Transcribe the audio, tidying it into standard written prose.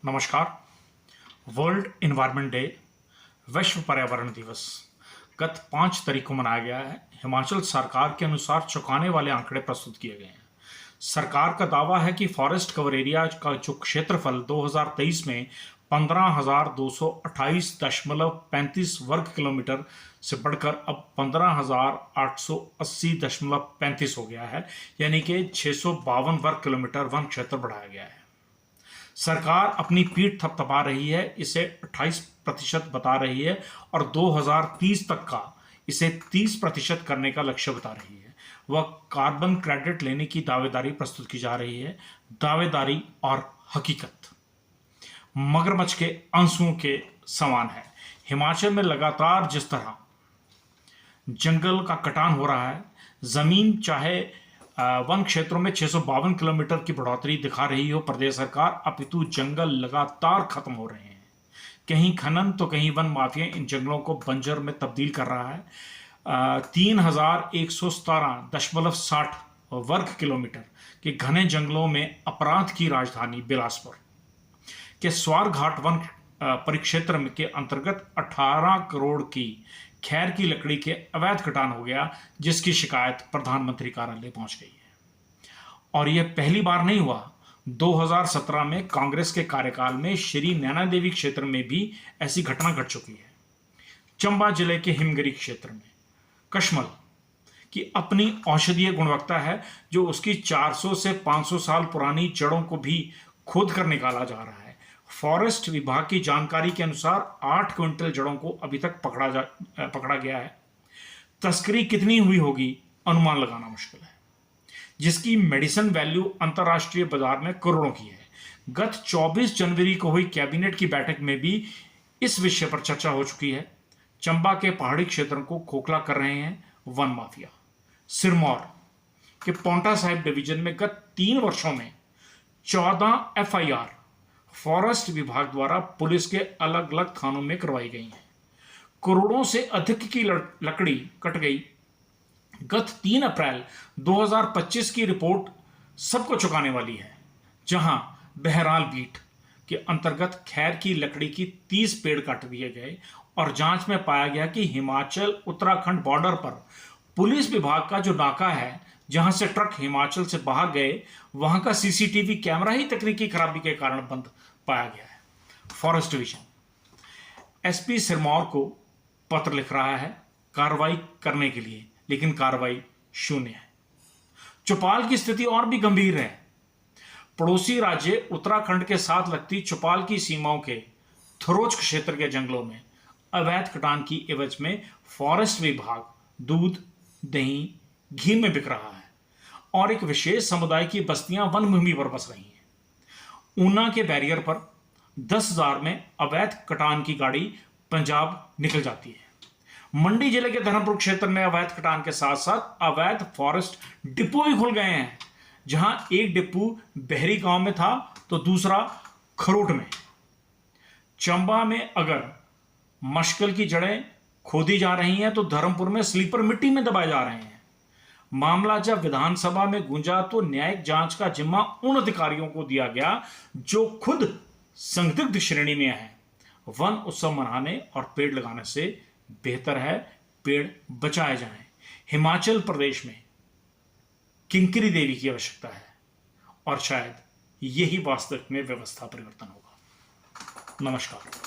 नमस्कार। World environment day, विश्व पर्यावरण दिवस गत 5 तारीख को मनाया गया है। हिमाचल सरकार के अनुसार चौंकाने वाले आंकड़े प्रस्तुत किए गए हैं। सरकार का दावा है कि फॉरेस्ट कवर एरिया का जो क्षेत्रफल 2023 में 15,228.35 वर्ग किलोमीटर से बढ़कर अब 15,880.35 हो गया है, यानी कि 652 वर्ग किलोमीटर वन क्षेत्र बढ़ाया गया है। सरकार अपनी पीठ थपथपा रही है, इसे 28% बता रही है और 2030 तक का इसे 30% करने का लक्ष्य बता रही है। वह कार्बन क्रेडिट लेने की दावेदारी प्रस्तुत की जा रही है। दावेदारी और हकीकत मगरमच्छ के आंसुओं के समान है। हिमाचल में लगातार जिस तरह जंगल का कटान हो रहा है, जमीन चाहे वन क्षेत्रों में 652 किलोमीटर की बढ़ोतरी दिखा रही हो प्रदेश सरकार, अपितु जंगल लगातार खत्म हो रहे हैं। कहीं खनन तो कहीं वन माफिया इन जंगलों को बंजर में तब्दील कर रहा है। 3,117.60 वर्ग किलोमीटर के घने जंगलों में अपराध की राजधानी बिलासपुर के स्वारघाट वन परिक्षेत्र के अंतर्गत 18 करोड़ की खैर की लकड़ी के अवैध कटान हो गया, जिसकी शिकायत प्रधानमंत्री कार्यालय पहुंच गई है। और यह पहली बार नहीं हुआ। 2017 में कांग्रेस के कार्यकाल में श्री नैना देवी क्षेत्र में भी ऐसी घटना घट चुकी है। चंबा जिले के हिमगिरी क्षेत्र में कश्मल की अपनी औषधीय गुणवत्ता है, जो उसकी 400 से 500 साल पुरानी जड़ों को भी खोद कर निकाला जा रहा है। फॉरेस्ट विभाग की जानकारी के अनुसार 8 क्विंटल जड़ों को अभी तक पकड़ा गया है। तस्करी कितनी हुई होगी अनुमान लगाना मुश्किल है, जिसकी मेडिसिन वैल्यू अंतर्राष्ट्रीय बाजार में करोड़ों की है। गत 24 जनवरी को हुई कैबिनेट की बैठक में भी इस विषय पर चर्चा हो चुकी है। चंबा के पहाड़ी क्षेत्रों को खोखला कर रहे हैं वन माफिया। सिरमौर के पांवटा साहिब डिवीजन में गत 3 वर्षों में 14 एफआईआर फॉरेस्ट विभाग द्वारा पुलिस के अलग अलग थानों में करवाई गई हैं। करोड़ों से अधिक की लकड़ी कट गई। गत 3 अप्रैल 2025 की रिपोर्ट सबको चौंकाने वाली है, जहां बहराल बीट के अंतर्गत खैर की लकड़ी की 30 पेड़ काट दिए गए और जांच में पाया गया कि हिमाचल उत्तराखंड बॉर्डर पर पुलिस विभाग का जो नाका है, जहां से ट्रक हिमाचल से बाहर गए, वहां का सीसीटीवी कैमरा ही तकनीकी खराबी के कारण बंद पाया गया है। फॉरेस्ट डिवीजन एसपी सिरमौर को पत्र लिख रहा है कार्रवाई करने के लिए, लेकिन कार्रवाई शून्य है। चौपाल की स्थिति और भी गंभीर है। पड़ोसी राज्य उत्तराखंड के साथ लगती चौपाल की सीमाओं के थरोच क्षेत्र के जंगलों में अवैध कटान की एवज में फॉरेस्ट विभाग दूध, दही, घी में बिक रहा है और एक विशेष समुदाय की बस्तियां वन भूमि पर बस रही हैं। ऊना के बैरियर पर 10,000 में अवैध कटान की गाड़ी पंजाब निकल जाती है। मंडी जिले के धर्मपुर क्षेत्र में अवैध कटान के साथ साथ अवैध फॉरेस्ट डिपो भी खुल गए हैं, जहां एक डिपो बहरी गांव में था तो दूसरा खरोट में। चंबा में अगर मशकल की जड़ें खोदी जा रही हैं तो धर्मपुर में स्लीपर मिट्टी में दबाए जा रहे हैं। मामला जब विधानसभा में गूंजा तो न्यायिक जांच का जिम्मा उन अधिकारियों को दिया गया जो खुद संदिग्ध श्रेणी में है। वन उत्सव मनाने और पेड़ लगाने से बेहतर है पेड़ बचाए जाएं। हिमाचल प्रदेश में किंकरी देवी की आवश्यकता है और शायद यही वास्तविक में व्यवस्था परिवर्तन होगा। नमस्कार।